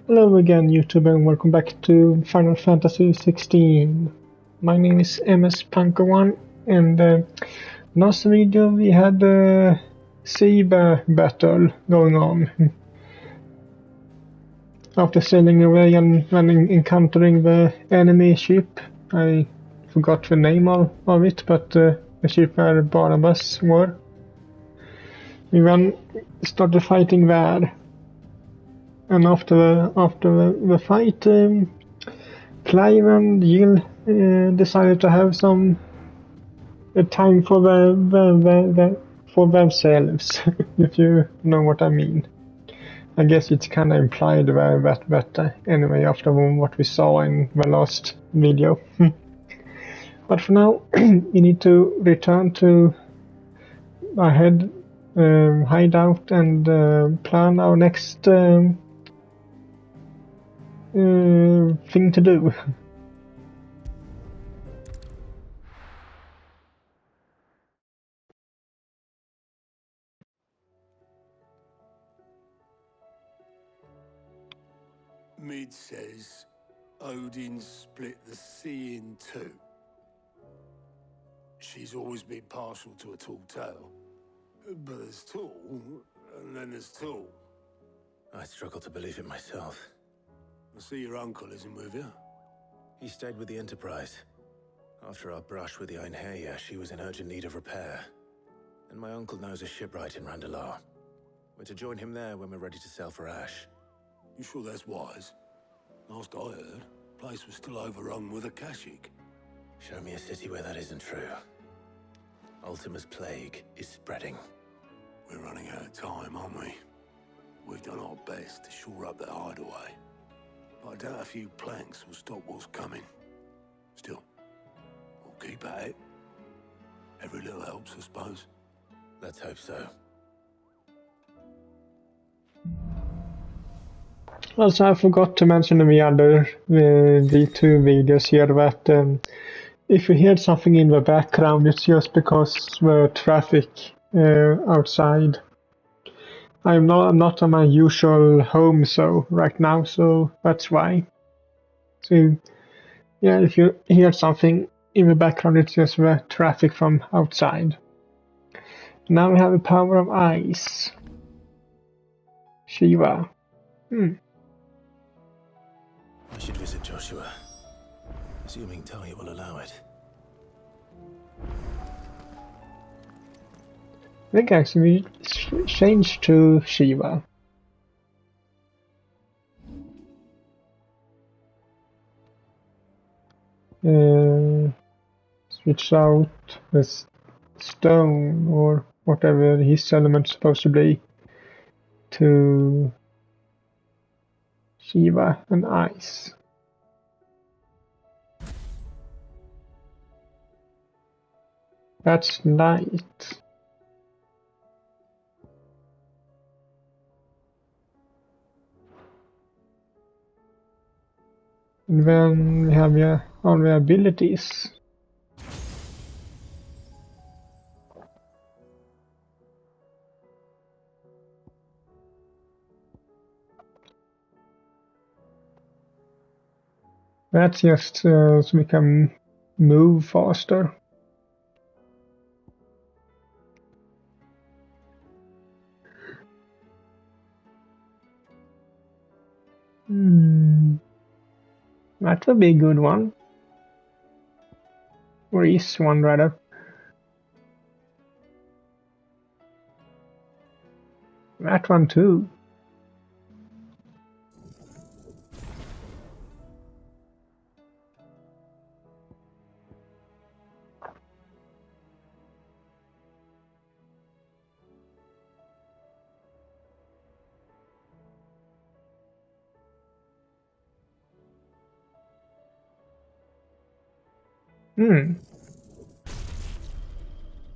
Hello again, YouTube, and welcome back to Final Fantasy 16. My name is MS-Punker1, and last video we had a Siba battle going on. After sailing away and encountering the enemy ship, I forgot the name of it, but the ship where Barnabas were. We then started fighting there. And after the fight, Clive and Jill decided to have some time for for themselves, if you know what I mean. I guess it's kind of implied there, but anyway, after what we saw in the last video. But for now, we need to return to our hideout and plan our next thing to do. Mid says Odin split the sea in two. She's always been partial to a tall tale. But there's tall, and then there's tall. I struggle to believe it myself. I see your uncle isn't with you. He stayed with the Enterprise. After our brush with the Einherja, she was in urgent need of repair. And my uncle knows a shipwright in Randalar. We're to join him there when we're ready to sail for Ash. You sure that's wise? Last I heard, the place was still overrun with Akashic. Show me a city where that isn't true. Ultima's plague is spreading. We're running out of time, aren't we? We've done our best to shore up the hideaway. But I doubt a few planks will stop what's coming. Still, we'll keep at it. Every little helps, I suppose. Let's hope so. Also, I forgot to mention in the two videos here that if you hear something in the background, it's just because the traffic outside. I'm not on my usual home right now, so that's why. So yeah, if you hear something in the background, it's just the traffic from outside. Now we have the power of ice. Shiva. I should visit Joshua, assuming Talia will allow it. I think actually we changed to Shiva. Switch out the stone or whatever his element's supposed to be to Shiva and ice. That's light. And then we have all the abilities. That's just so we can move faster. That would be a good one. Or is one rather. That one too.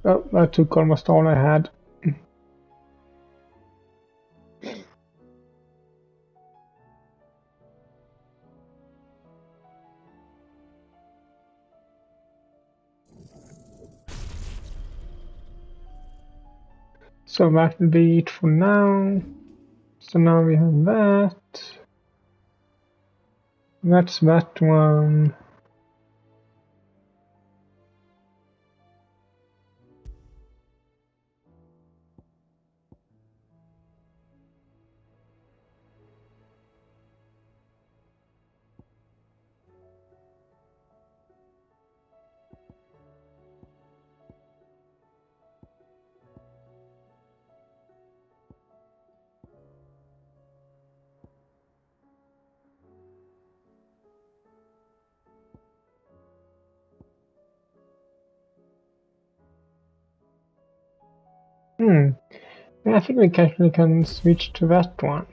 Oh, that took almost all I had. So that will be it for now. So now we have that. That's that one. Yeah, I think we actually can switch to that one.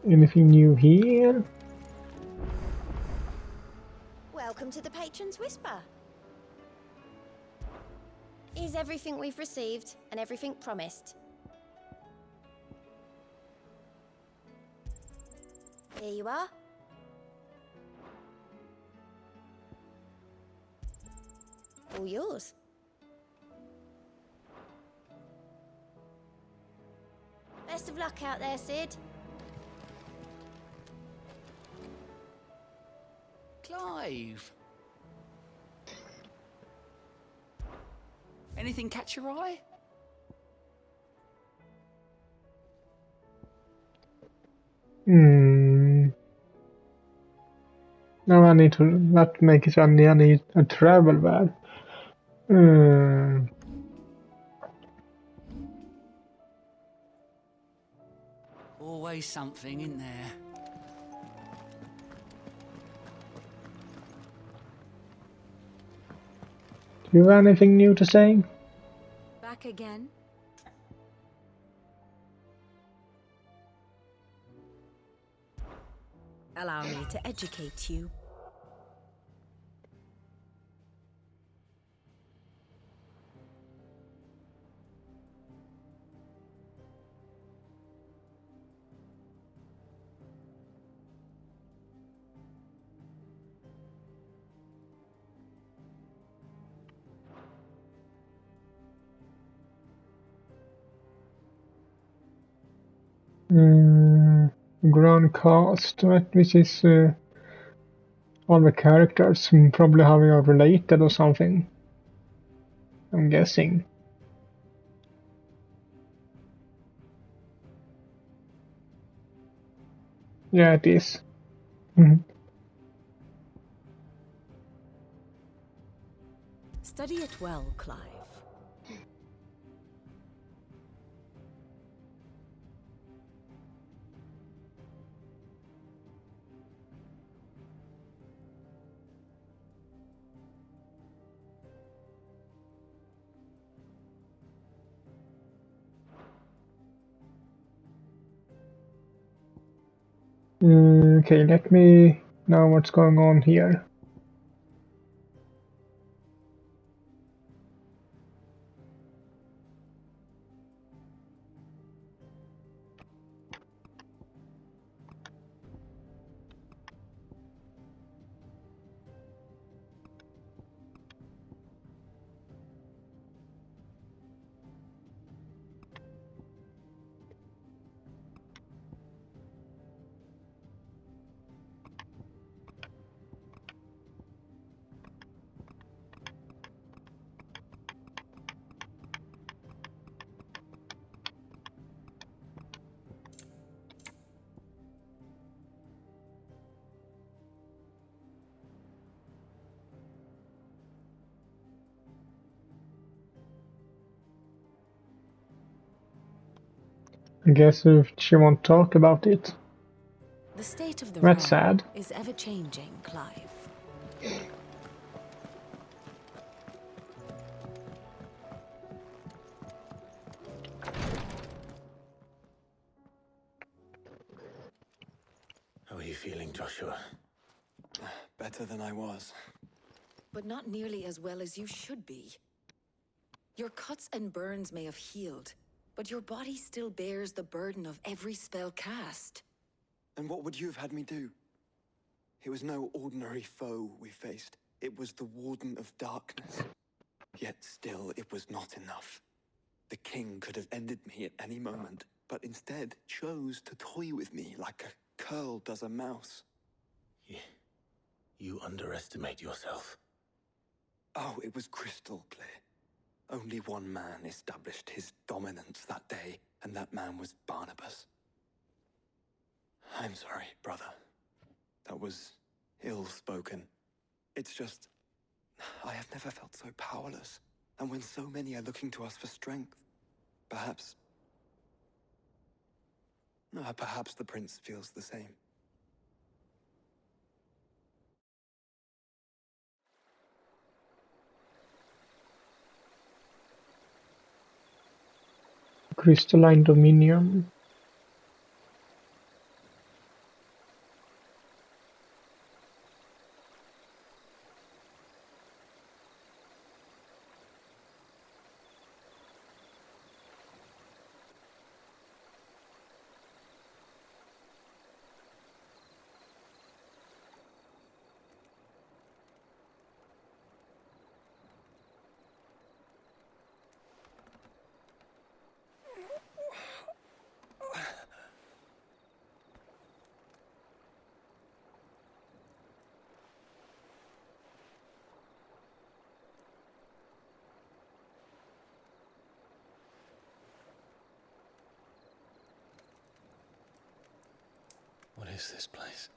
Anything new here? Welcome to the Patron's Whisper. Is everything we've received and everything promised? Here you are. All yours. Best of luck out there, Sid. Clive! Anything catch your eye? Now I need to not make it. I need a travel bag. Always something in there. Do you have anything new to say? Back again? Allow me to educate you. Ground cast, which is all the characters, probably how we are related or something. I'm guessing. Yeah, it is. Study it well, Clive. Okay, let me know what's going on here. I guess if she won't talk about it. The state of the That's realm sad. is ever changing, Clive. How are you feeling, Joshua? Better than I was. But not nearly as well as you should be. Your cuts and burns may have healed, but your body still bears the burden of every spell cast. And what would you have had me do? It was no ordinary foe we faced. It was the Warden of Darkness. Yet still, it was not enough. The king could have ended me at any moment, but instead chose to toy with me like a curl does a mouse. You underestimate yourself. Oh, it was crystal clear. Only one man established his dominance that day, and that man was Barnabas. I'm sorry, brother. That was ill-spoken. It's just, I have never felt so powerless. And when so many are looking to us for strength, perhaps the prince feels the same. Crystalline Dominion. What is this place?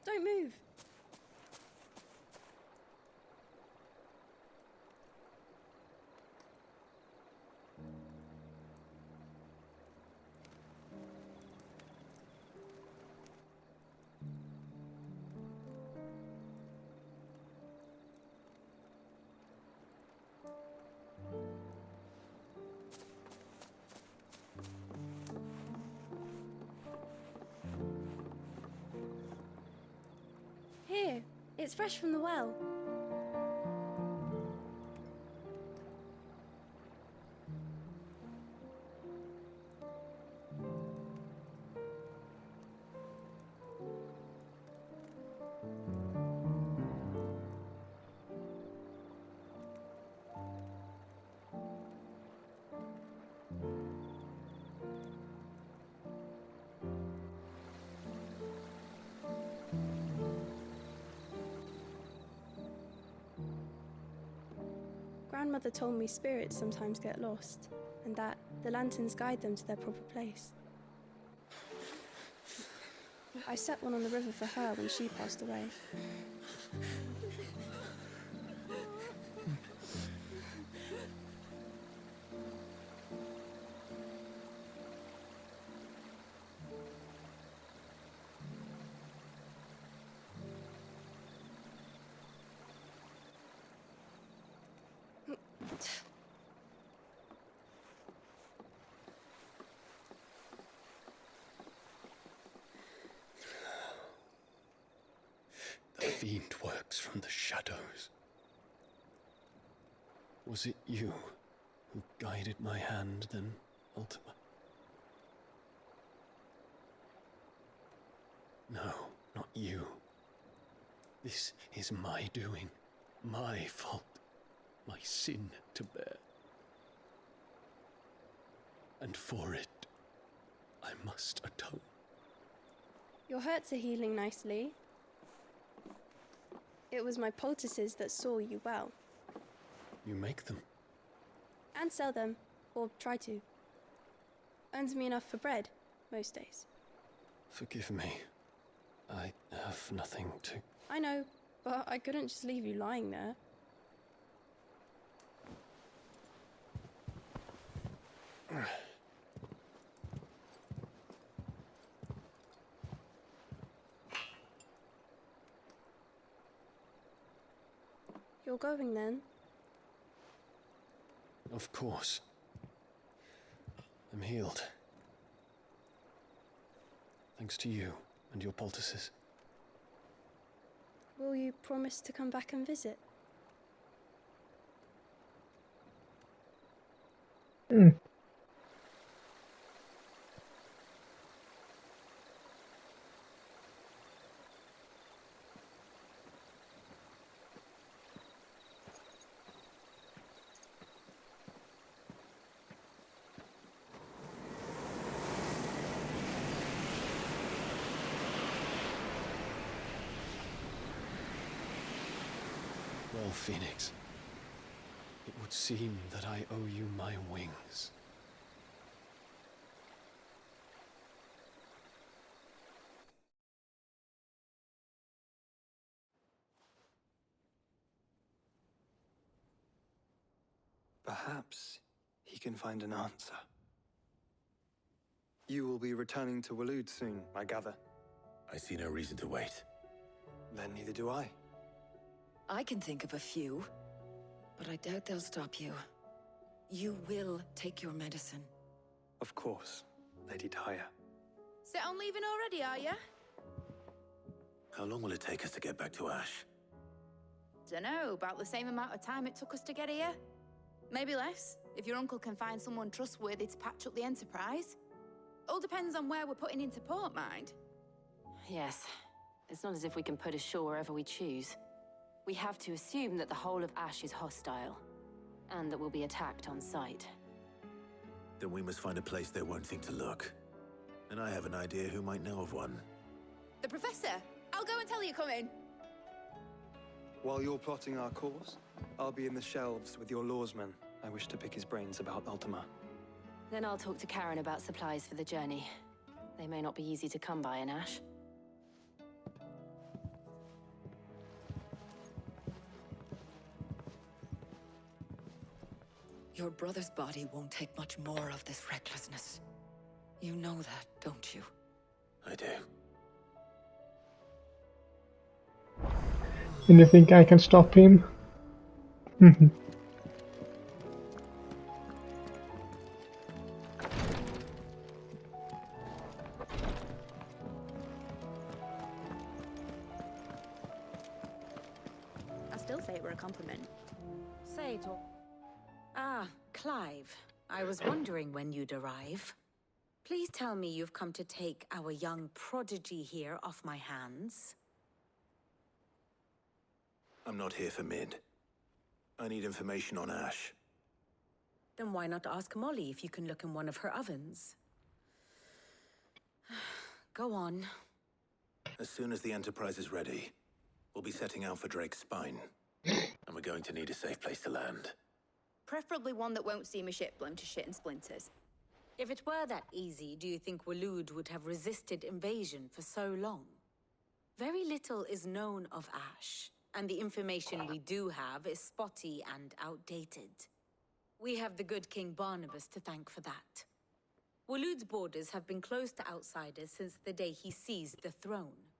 Don't move. Here, it's fresh from the well. Grandmother told me spirits sometimes get lost, and that the lanterns guide them to their proper place. I set one on the river for her when she passed away. The fiend works from the shadows. Was it you who guided my hand, then, Ultima? No, not you. This is my doing, my fault, my sin to bear. And for it, I must atone. Your hurts are healing nicely. It was my poultices that saw you well. You make them? And sell them, or try to. Earns me enough for bread, most days. Forgive me. I have nothing to... I know, but I couldn't just leave you lying there. You're going then? Of course. I'm healed. Thanks to you and your poultices. Will you promise to come back and visit? Farewell, Phoenix. It would seem that I owe you my wings. Perhaps he can find an answer. You will be returning to Waloed soon, I gather. I see no reason to wait. Then neither do I. I can think of a few, but I doubt they'll stop you. You will take your medicine. Of course, Lady Daya. Set on leaving already, are ya? How long will it take us to get back to Ash? Dunno, about the same amount of time it took us to get here. Maybe less, if your uncle can find someone trustworthy to patch up the Enterprise. All depends on where we're putting into port, mind. Yes. It's not as if we can put ashore wherever we choose. We have to assume that the whole of Ash is hostile, and that we'll be attacked on sight. Then we must find a place they won't think to look. And I have an idea who might know of one. The Professor! I'll go and tell you come in. While you're plotting our course, I'll be in the shelves with your lawsman. I wish to pick his brains about Ultima. Then I'll talk to Karen about supplies for the journey. They may not be easy to come by in Ash. Your brother's body won't take much more of this recklessness. You know that, don't you? I do. And you think I can stop him? I still say it were a compliment. Say it all. Ah, Clive. I was wondering when you'd arrive. Please tell me you've come to take our young prodigy here off my hands. I'm not here for Mid. I need information on Ash. Then why not ask Molly if you can look in one of her ovens? Go on. As soon as the Enterprise is ready, we'll be setting out for Drake's Spine. And we're going to need a safe place to land. Preferably one that won't see my ship blown to shit and splinters. If it were that easy, do you think Waloed would have resisted invasion for so long? Very little is known of Ash, and the information we do have is spotty and outdated. We have the good King Barnabas to thank for that. Waloed's borders have been closed to outsiders since the day he seized the throne.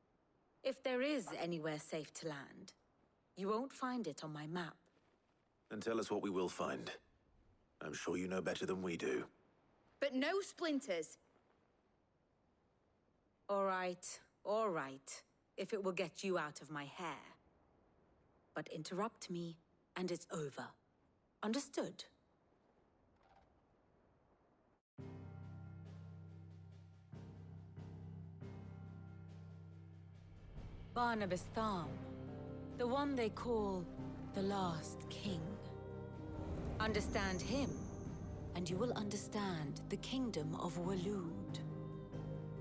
If there is anywhere safe to land, you won't find it on my map. Then tell us what we will find. I'm sure you know better than we do. But no splinters. All right, if it will get you out of my hair. But interrupt me, and it's over. Understood? Barnabas Tham, the one they call the Last King. Understand him, and you will understand the kingdom of Waloed.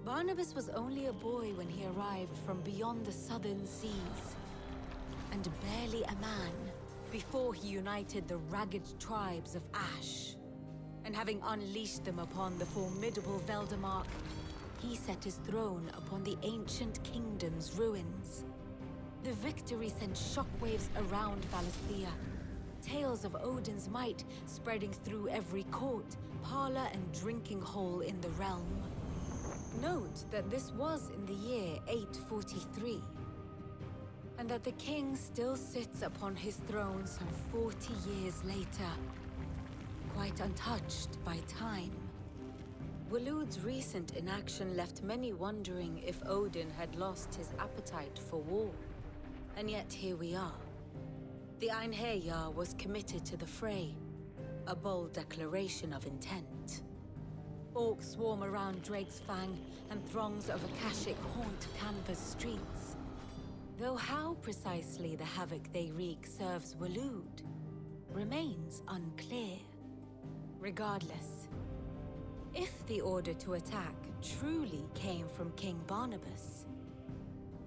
Barnabas was only a boy when he arrived from beyond the southern seas, and barely a man before he united the ragged tribes of Ash. And having unleashed them upon the formidable Veldamark, he set his throne upon the ancient kingdom's ruins. The victory sent shockwaves around Valisthea, tales of Odin's might spreading through every court, parlor, and drinking hole in the realm. Note that this was in the year 843, and that the king still sits upon his throne some 40 years later, quite untouched by time. Waloed's recent inaction left many wondering if Odin had lost his appetite for war. And yet here we are. The Einherjar was committed to the fray, a bold declaration of intent. Orcs swarm around Drake's Fang, and throngs of Akashic haunt Canva's streets. Though how precisely the havoc they wreak serves Waloed remains unclear. Regardless, if the order to attack truly came from King Barnabas,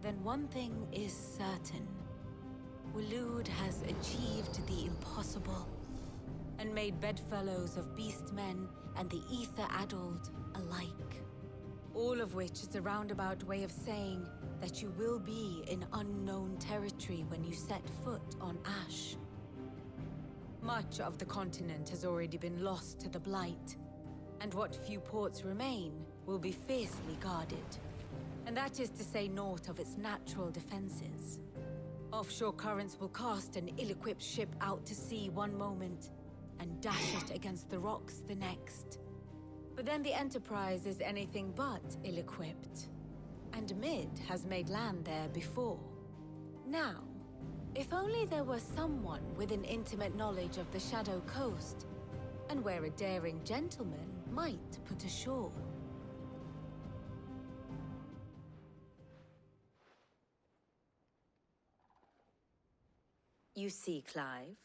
then one thing is certain. Waloed has achieved the impossible and made bedfellows of beastmen and the ether-addled alike. All of which is a roundabout way of saying that you will be in unknown territory when you set foot on Ash. Much of the continent has already been lost to the Blight, and what few ports remain will be fiercely guarded. And that is to say naught of its natural defenses. Offshore currents will cast an ill-equipped ship out to sea one moment, and dash it against the rocks the next. But then the Enterprise is anything but ill-equipped. And Mid has made land there before. Now, if only there were someone with an intimate knowledge of the Shadow Coast, and where a daring gentleman might put ashore. You see, Clive,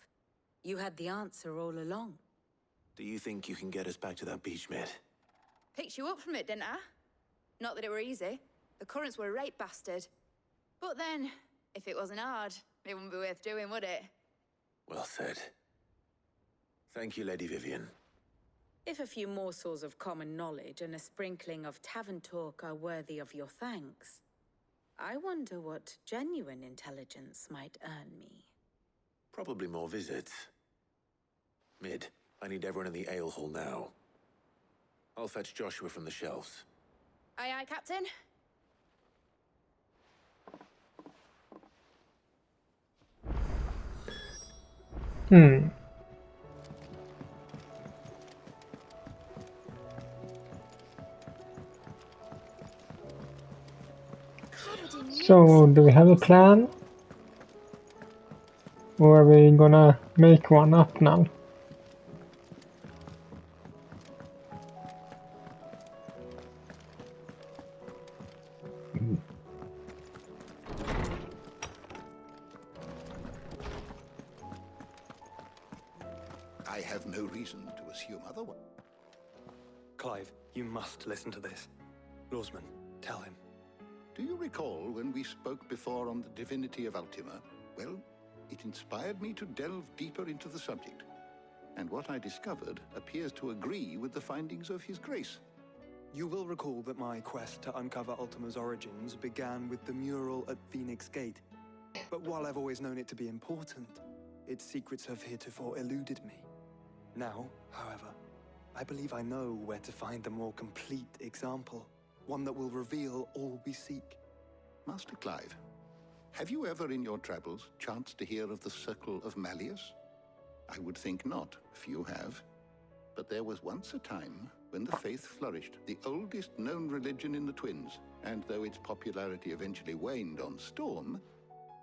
you had the answer all along. Do you think you can get us back to that beach, Mid? Picked you up from it, didn't I? Not that it were easy. The currents were a right bastard. But then, if it wasn't hard, it wouldn't be worth doing, would it? Well said. Thank you, Lady Vivian. If a few morsels of common knowledge and a sprinkling of tavern talk are worthy of your thanks, I wonder what genuine intelligence might earn me. Probably more visits. Mid, I need everyone in the ale hall now. I'll fetch Joshua from the shelves. Aye, aye, Captain. So, do we have a plan? Or are we gonna make one up now? I have no reason to assume otherwise. Clive, you must listen to this. Lawsman, tell him. Do you recall when we spoke before on the divinity of Ultima? Well, it inspired me to delve deeper into the subject. And what I discovered appears to agree with the findings of His Grace. You will recall that my quest to uncover Ultima's origins began with the mural at Phoenix Gate. But while I've always known it to be important, its secrets have heretofore eluded me. Now, however, I believe I know where to find the more complete example, one that will reveal all we seek. Master Clive, have you ever in your travels chanced to hear of the Circle of Malleus? I would think not, few have. But there was once a time when the faith flourished, the oldest known religion in the Twins, and though its popularity eventually waned on Storm,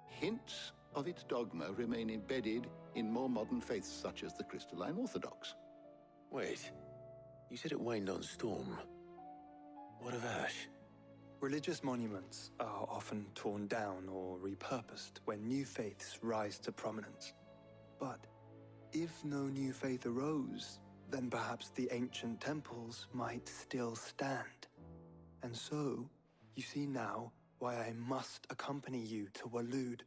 hints of its dogma remain embedded in more modern faiths such as the Crystalline Orthodox. Wait, you said it waned on Storm. What of Ash? Religious monuments are often torn down or repurposed when new faiths rise to prominence. But if no new faith arose, then perhaps the ancient temples might still stand. And so, you see now why I must accompany you to Waloed.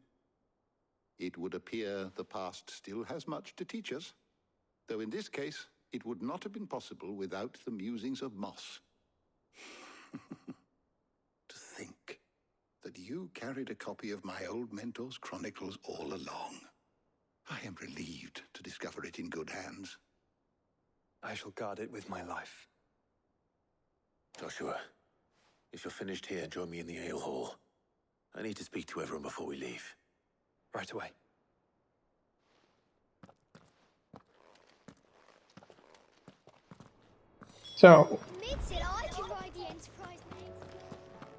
It would appear the past still has much to teach us, though in this case, it would not have been possible without the musings of Moss. To think that you carried a copy of my old mentor's chronicles all along. I am relieved to discover it in good hands. I shall guard it with my life. Joshua, if you're finished here, join me in the ale hall. I need to speak to everyone before we leave. Right away. So,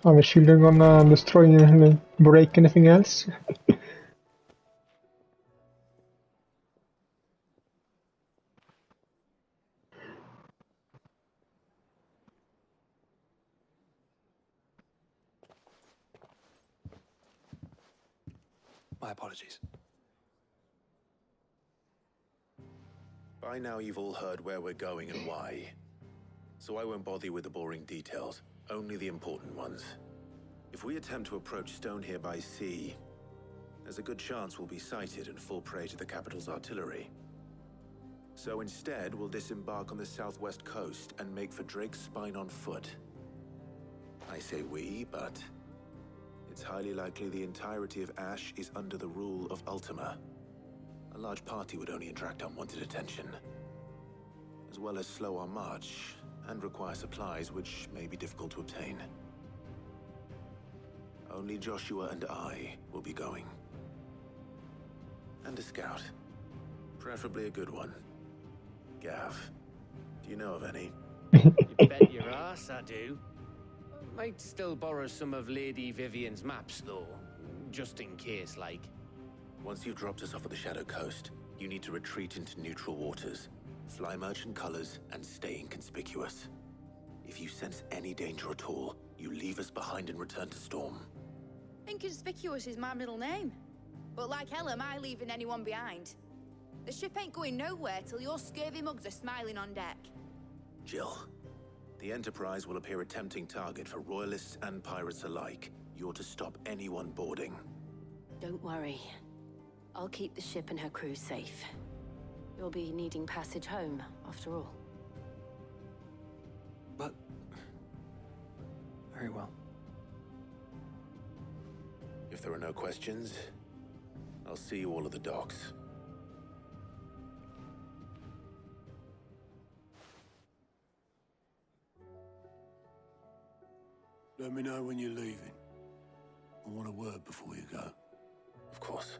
are we surely gonna destroy and break anything else? My apologies. By now you've all heard where we're going and why. So I won't bother you with the boring details, only the important ones. If we attempt to approach Stone here by sea, there's a good chance we'll be sighted and fall prey to the capital's artillery. So instead, we'll disembark on the southwest coast and make for Drake's Spine on foot. I say we, but it's highly likely the entirety of Ash is under the rule of Ultima. A large party would only attract unwanted attention, as well as slow our march and require supplies which may be difficult to obtain. Only Joshua and I will be going. And a scout. Preferably a good one. Gav, do you know of any? You bet your ass I do. Might still borrow some of Lady Vivian's maps, though. Just in case, like. Once you've dropped us off at the Shadow Coast, you need to retreat into neutral waters, fly merchant colors, and stay inconspicuous. If you sense any danger at all, you leave us behind and return to Storm. Inconspicuous is my middle name. But like hell am I leaving anyone behind. The ship ain't going nowhere till your scurvy mugs are smiling on deck. Jill, the Enterprise will appear a tempting target for royalists and pirates alike. You're to stop anyone boarding. Don't worry. I'll keep the ship and her crew safe. You'll be needing passage home, after all. But... very well. If there are no questions, I'll see you all at the docks. Let me know when you're leaving. I want a word before you go. Of course.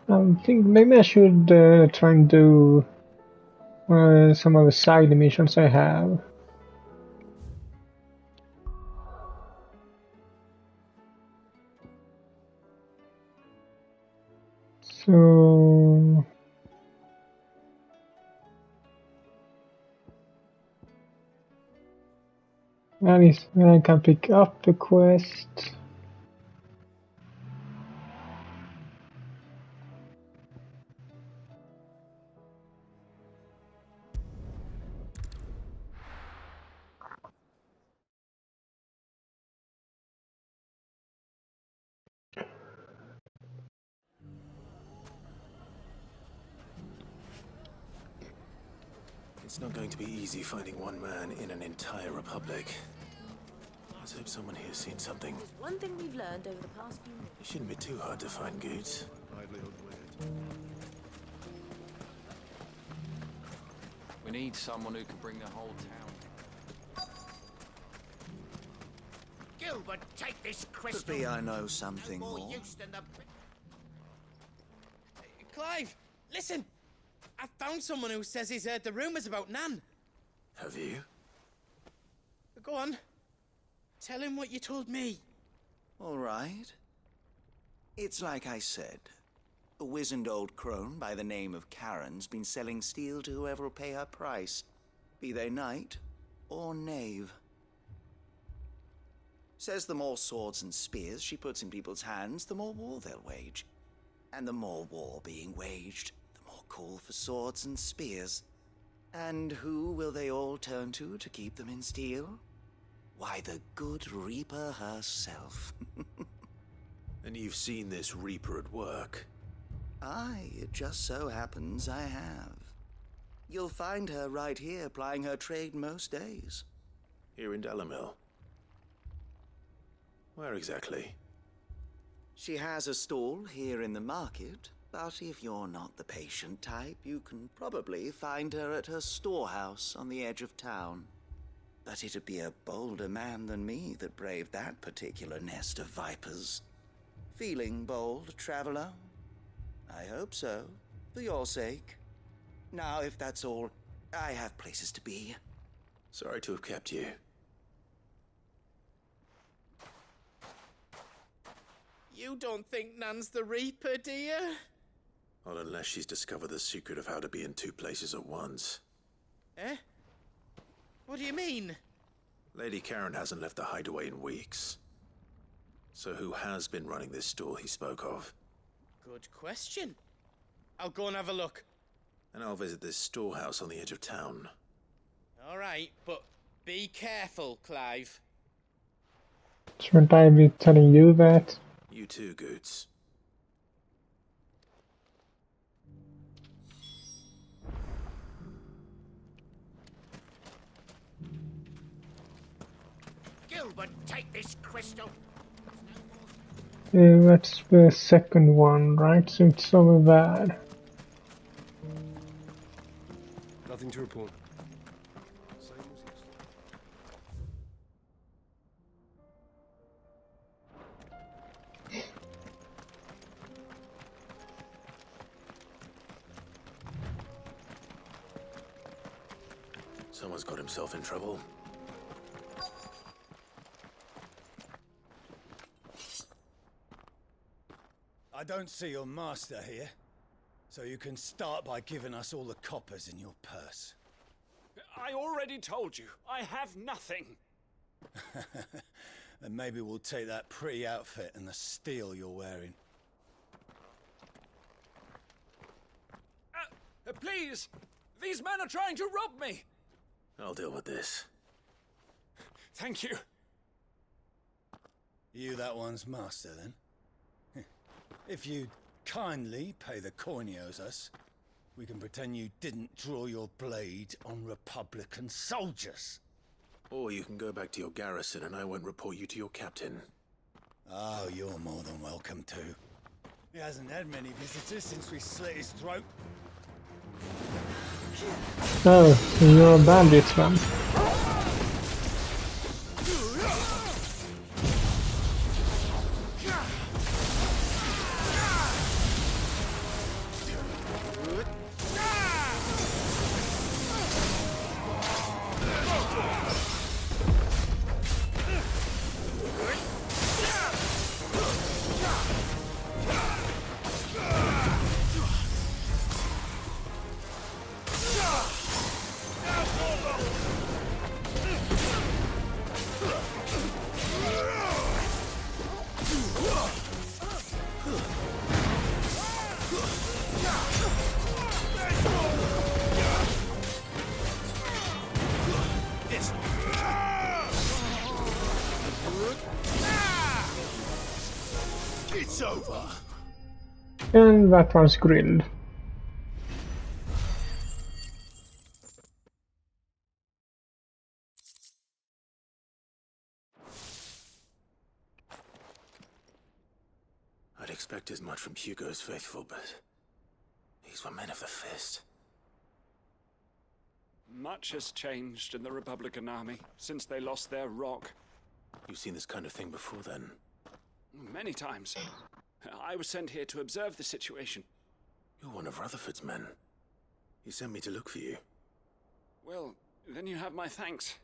I think maybe I should try and do some of the side missions I have. So... I can pick up the quest. It's not going to be easy finding one man in an entire republic. Let's hope someone here's seen something. There's one thing we've learned over the past few years. It shouldn't be too hard to find goods. We need someone who can bring the whole town. Gilbert, take this crystal. Could be I know something no more. more. Than the... Clive, listen! I found someone who says he's heard the rumors about Nan. Have you? Go on. Tell him what you told me. All right. It's like I said. A wizened old crone by the name of Karen's been selling steel to whoever will pay her price, be they knight or knave. Says the more swords and spears she puts in people's hands, the more war they'll wage. And the more war being waged, the more call for swords and spears. And who will they all turn to keep them in steel? Why, the good Reaper herself. And you've seen this Reaper at work? Aye, it just so happens I have. You'll find her right here plying her trade most days. Here in Delamil? Where exactly? She has a stall here in the market, but if you're not the patient type, you can probably find her at her storehouse on the edge of town. But it'd be a bolder man than me that braved that particular nest of vipers. Feeling bold, traveler? I hope so, for your sake. Now, if that's all, I have places to be. Sorry to have kept you. You don't think Nan's the Reaper, do you? Not unless she's discovered the secret of how to be in two places at once. Eh? What do you mean? Lady Karen hasn't left the hideaway in weeks. So who has been running this stall he spoke of? Good question. I'll go and have a look. And I'll visit this storehouse on the edge of town. All right, but be careful, Clive. Shouldn't I be telling you that? You too, Goots. Gilbert, take this crystal. That's the second one, right? So it's over there. Nothing to report. Someone's got himself in trouble. I don't see your master here, so you can start by giving us all the coppers in your purse. I already told you, I have nothing. Then maybe we'll take that pretty outfit and the steel you're wearing. Please! These men are trying to rob me! I'll deal with this. Thank you. You that one's master, then? If you'd kindly pay the coin he owes us, we can pretend you didn't draw your blade on Republican soldiers. Or you can go back to your garrison and I won't report you to your captain. Oh, you're more than welcome to. He hasn't had many visitors since we slit his throat. Oh, you're a bandit, man. It's over. And that one's grilled. I'd expect as much from Hugo's faithful, but these were men of the fist. Much has changed in the Republican army since they lost their rock. You've seen this kind of thing before, then? Many times. I was sent here to observe the situation. You're one of Rutherford's men. He sent me to look for you. Well, then you have my thanks.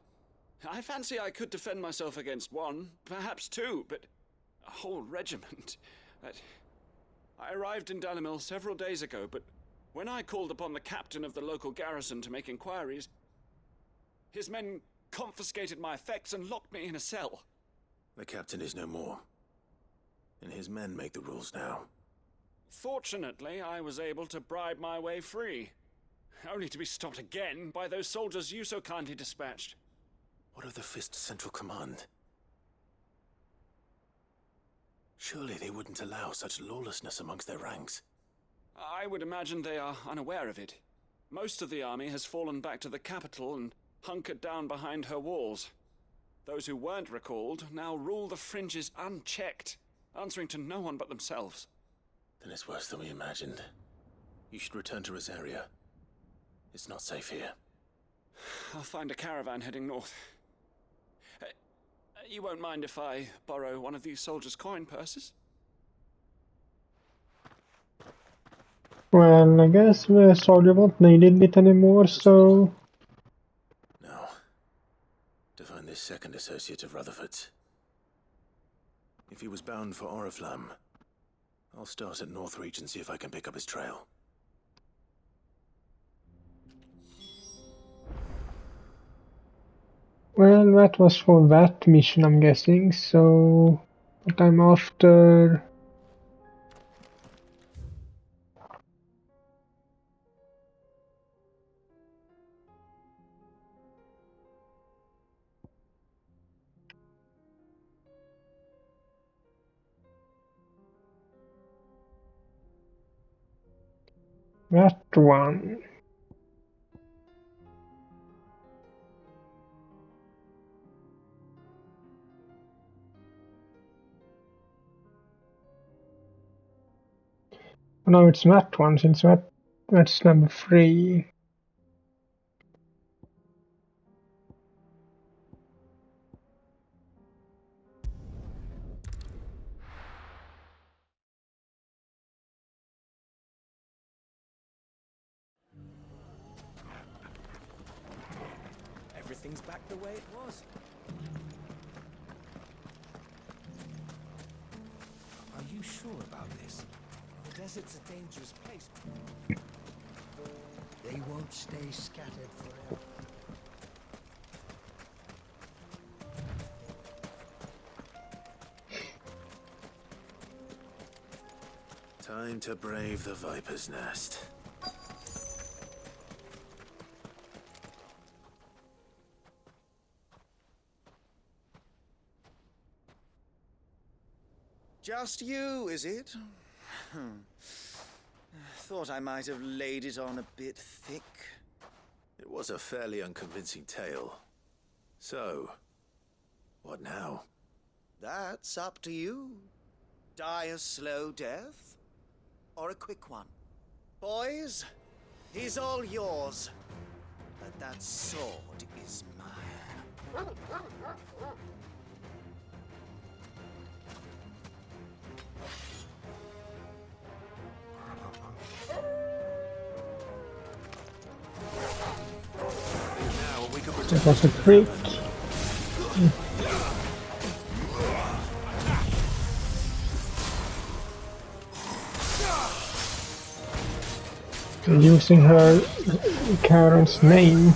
I fancy I could defend myself against one, perhaps two, but a whole regiment. I arrived in Dalimil several days ago, but when I called upon the captain of the local garrison to make inquiries, his men confiscated my effects and locked me in a cell. The captain is no more, and his men make the rules now. Fortunately, I was able to bribe my way free, only to be stopped again by those soldiers you so kindly dispatched. What of the Fist Central Command? Surely they wouldn't allow such lawlessness amongst their ranks. I would imagine they are unaware of it. Most of the army has fallen back to the capital and hunkered down behind her walls. Those who weren't recalled now rule the fringes unchecked, answering to no one but themselves. Then it's worse than we imagined. You should return to Rosaria. It's not safe here. I'll find a caravan heading north. You won't mind if I borrow one of these soldiers' coin purses? Well, I guess the soldier won't need it anymore, so... No. To find this second associate of Rutherford's. If he was bound for Oriflamme, I'll start at Northreach and see if I can pick up his trail. Well, that was for that mission, I'm guessing, so... But I'm after... that one. No, it's that one, since that's number 3. Everything's back the way it was. Are you sure about this? The desert's a dangerous place. They won't stay scattered forever. Time to brave the Viper's Nest. Just you, is it? Thought I might have laid it on a bit thick. It was a fairly unconvincing tale. So, what now? That's up to you. Die a slow death, or a quick one. Boys, he's all yours. But that sword is mine. That was a trick. Using her Karen's name.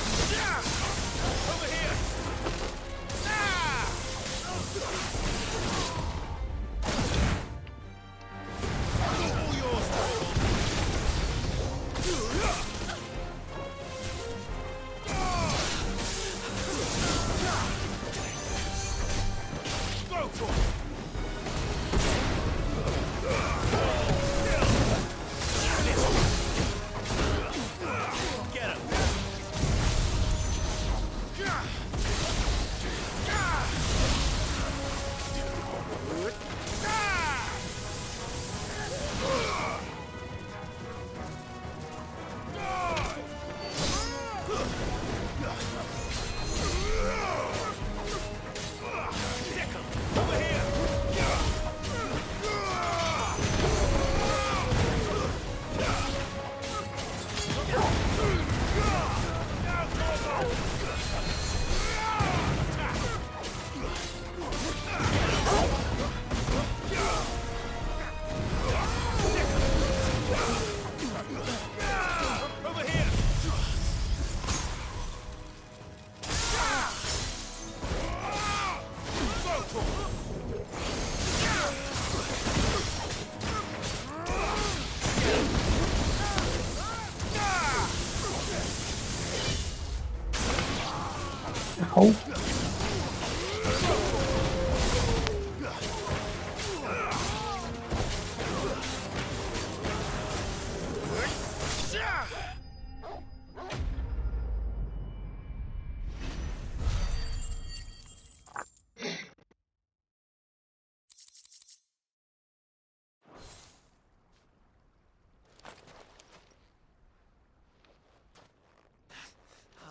Oh.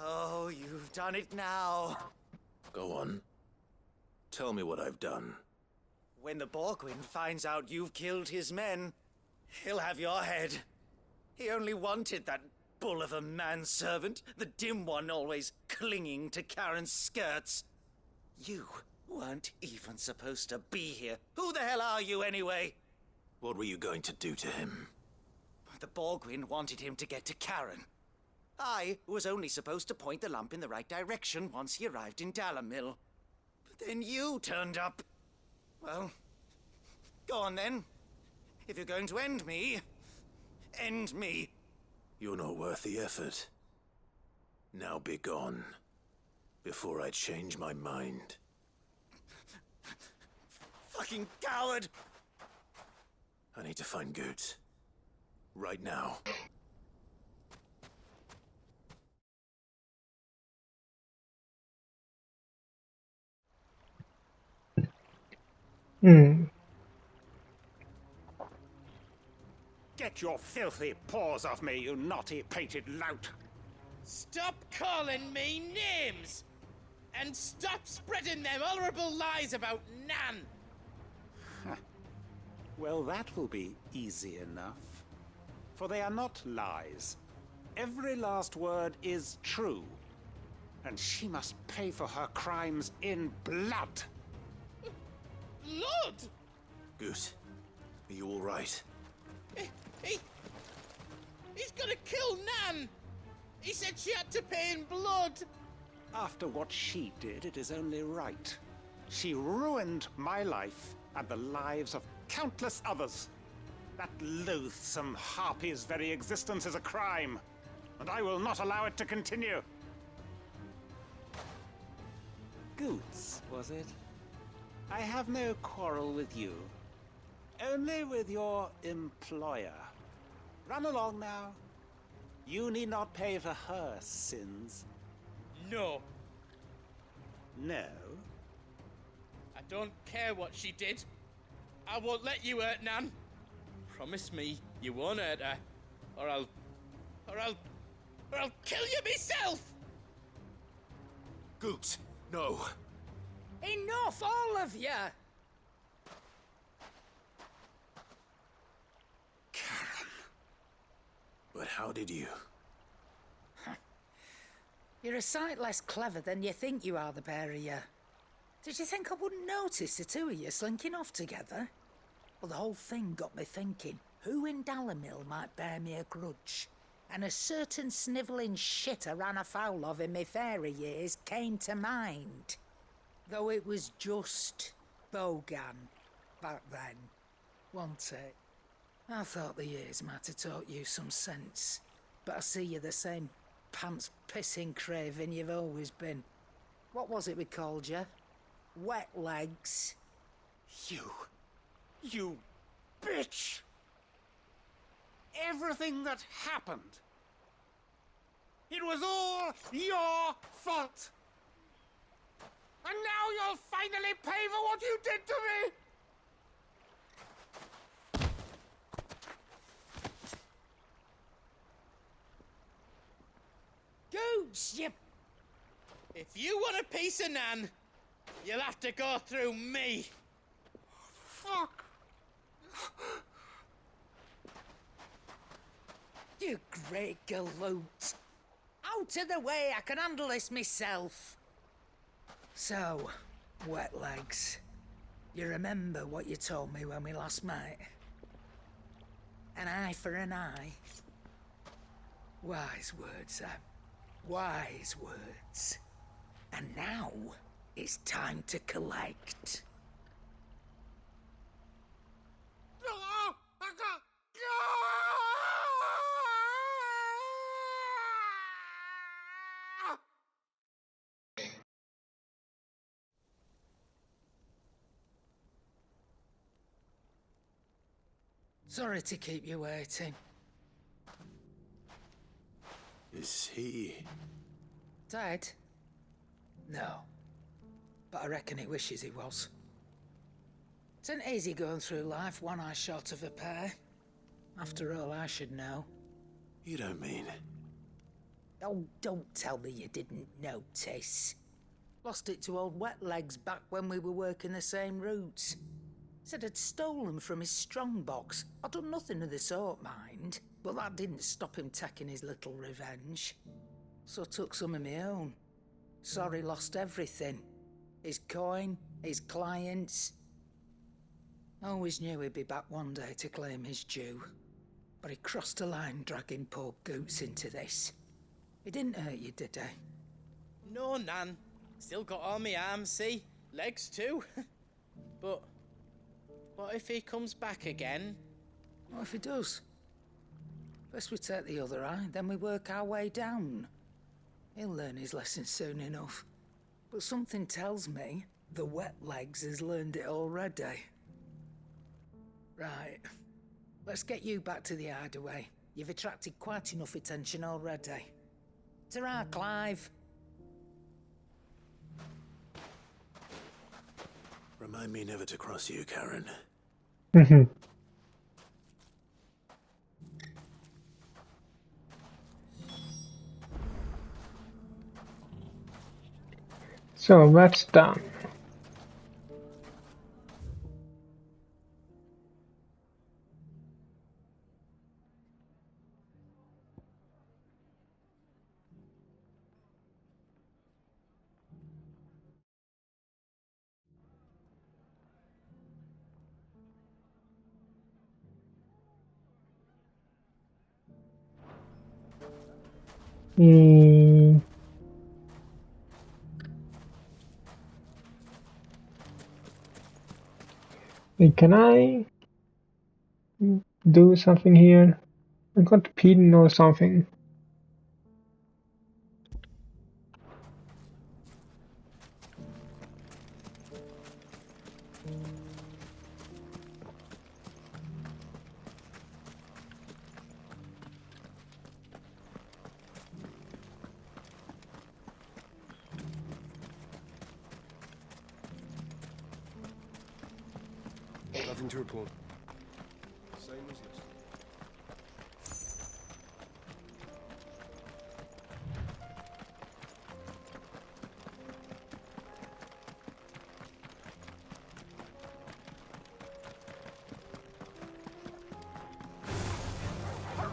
Oh, you've done it now. Go on. Tell me what I've done. When the Borgwyn finds out you've killed his men, he'll have your head. He only wanted that bull of a manservant, the dim one always clinging to Karen's skirts. You weren't even supposed to be here. Who the hell are you anyway? What were you going to do to him? The Borgwyn wanted him to get to Karen. I was only supposed to point the lamp in the right direction once he arrived in Dalamil. But then you turned up. Well, go on then. If you're going to end me, end me. You're not worth the effort. Now be gone, before I change my mind. Fucking coward! I need to find Goods. Right now. Get your filthy paws off me, you naughty-pated lout! Stop calling me names! And stop spreading them horrible lies about Nan! Well, that will be easy enough. For they are not lies. Every last word is true. And she must pay for her crimes in blood. Blood? Goose, are you all right? He's gonna kill Nan! He said she had to pay in blood! After what she did, it is only right. She ruined my life and the lives of countless others. That loathsome harpy's very existence is a crime, and I will not allow it to continue. Goots, was it? I have no quarrel with you. Only with your employer. Run along now. You need not pay for her sins. No. No? I don't care what she did. I won't let you hurt Nan. Promise me you won't hurt her, or I'll kill you myself! Goots, no. Enough, all of you! But how did you? You're a sight less clever than you think you are, the pair of you. Did you think I wouldn't notice the two of you slinking off together? Well, the whole thing got me thinking, who in Dalamil might bear me a grudge? And a certain snivelling shit I ran afoul of in my fairy years came to mind. Though it was just Bogan back then, wasn't it? I thought the years might have taught you some sense, but I see you're the same pants-pissing craven you've always been. What was it we called you? Wet legs? You bitch! Everything that happened, it was all your fault! And now you'll finally pay for what you did to me! Goots, you... If you want a piece of Nan, you'll have to go through me. Fuck! You great galoot! Out of the way, I can handle this myself. So, wet legs, you remember what you told me when we last met? An eye for an eye. Wise words, Sam. Wise words. And now, it's time to collect. Sorry to keep you waiting. Is he... Dead? No. But I reckon he wishes he was. It isn't easy going through life one eye short of a pair. After all, I should know. You don't mean... Oh, don't tell me you didn't notice. Lost it to old Wet Legs back when we were working the same routes. Said I'd stolen from his strongbox. I'd done nothing of the sort, mind. But that didn't stop him taking his little revenge. So I took some of my own. Sorry, lost everything. His coin, his clients. Always knew he'd be back one day to claim his due. But he crossed a line dragging poor Goots into this. It didn't hurt you, did it? No, Nan. Still got all my arms, see? Legs too. But what if he comes back again? What if he does? First we take the other eye, then we work our way down. He'll learn his lesson soon enough. But something tells me the wet legs has learned it already. Right. Let's get you back to the hideaway. You've attracted quite enough attention already. Ta-ra, Clive. Remind me never to cross you, Karen. So that's done. Can I do something here? I got pin or something. Nothing to report. Same as yesterday.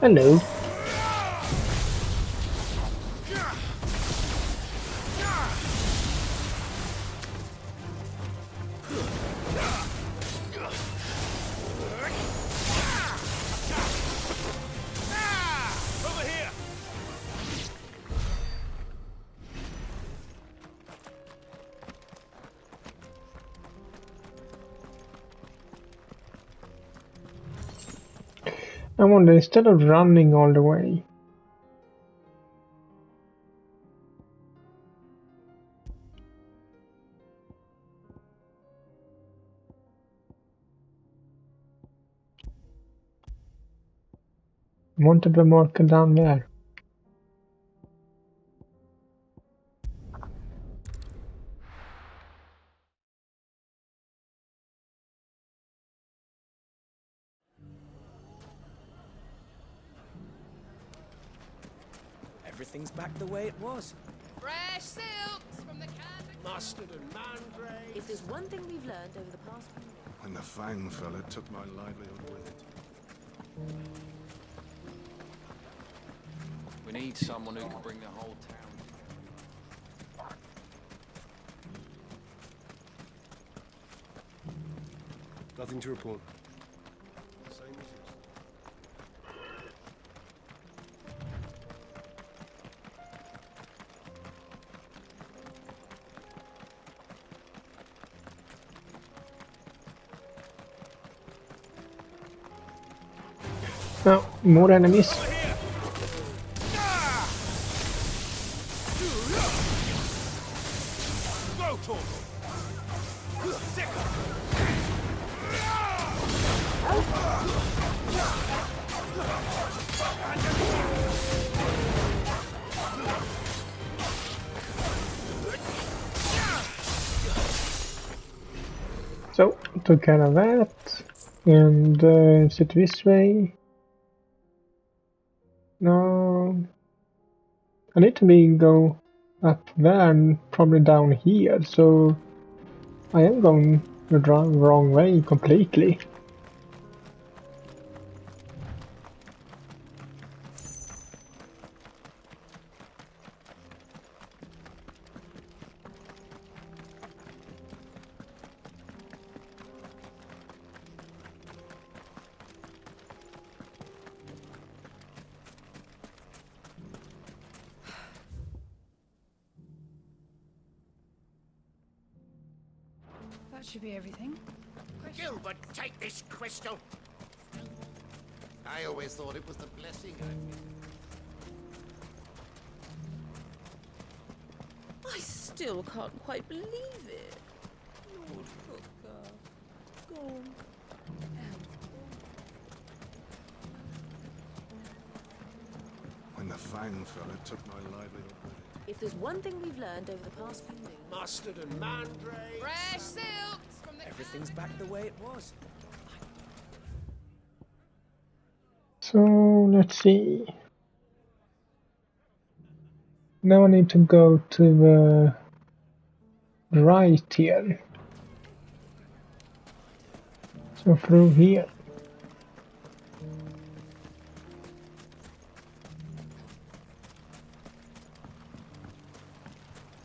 Hello. I wonder, instead of running all the way, I wanted the marker down there. Everything's back the way it was. Fresh silks from the Mustard and mandrake. If there's one thing we've learned over the past few years... When the Fang fell, it took my livelihood with it. We need someone who can bring the whole town. Nothing to report. Same as yesterday. Oh, more enemies. So, took care of that. And is it this way? No. I need to go up there and probably down here, so I am going the wrong way completely. That should be everything. Gilbert, take this crystal. I always thought it was the blessing I still can't quite believe it. Lord Hooker. Gone. When the Fang fella took my livelihood with it. If there's one thing we've learned over the past few moons... Mustard and mandrake. Fresh silks from the... Everything's back the way it was. So let's see. Now I need to go to the right here. So through here.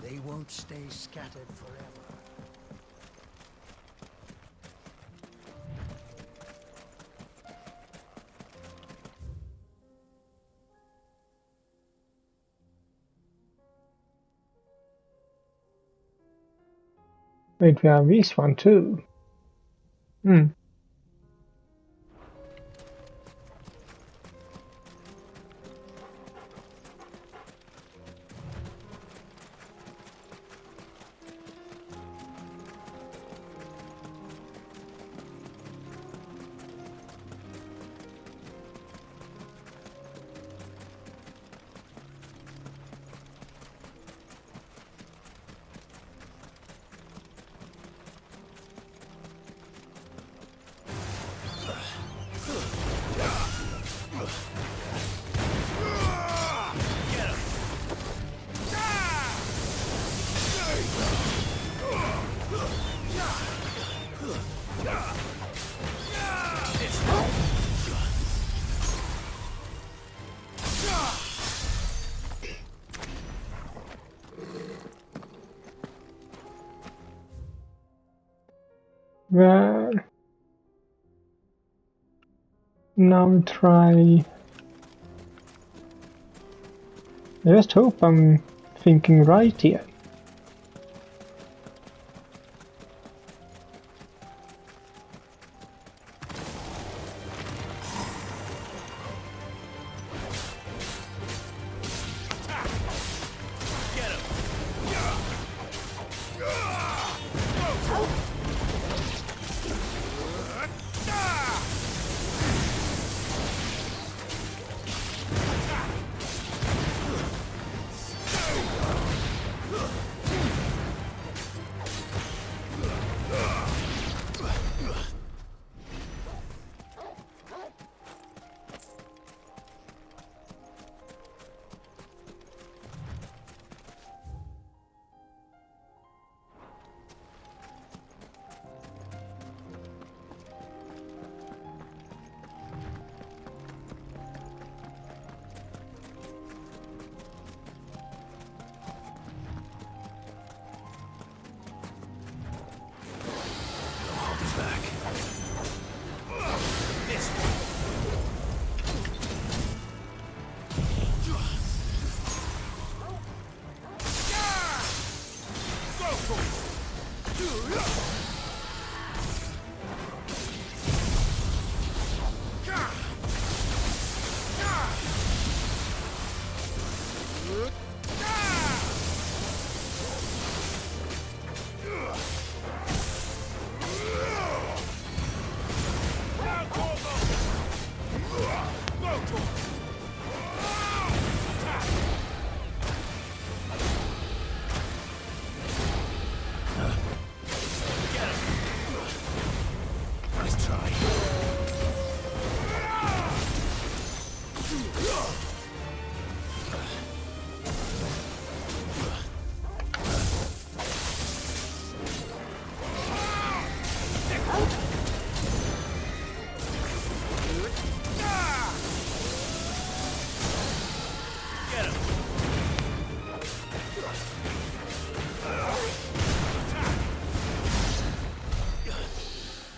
They won't stay scattered forever. Wait, we have this one too. Well, now try. I just hope I'm thinking right here.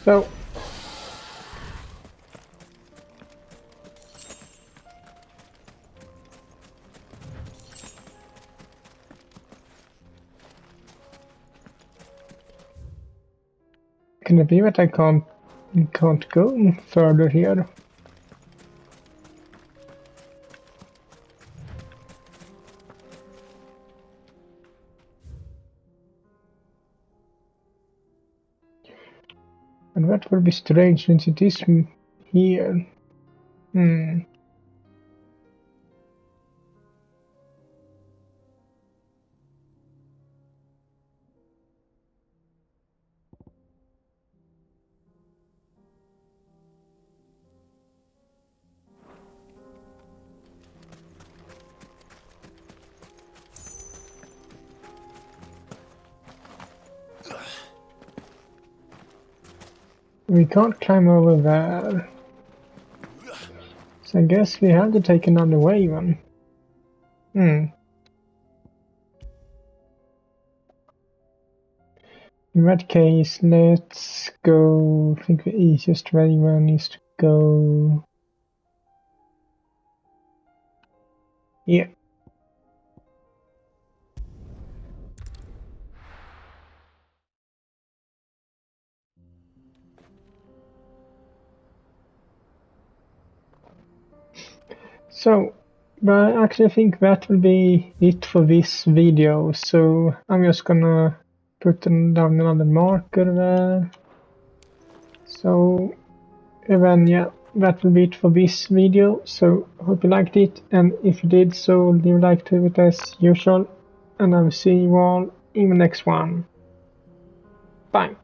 So Can it be that I can't go further here? And that would be strange since it is here. We can't climb over there. So I guess we have to take another way then. In that case, let's go. I think the easiest way one is to go. Yeah. So, but I actually think that will be it for this video. So I'm just gonna put down another marker there. So, and then yeah, that will be it for this video. So hope you liked it, and if you did so, leave a like to it as usual, and I will see you all in the next one. Bye.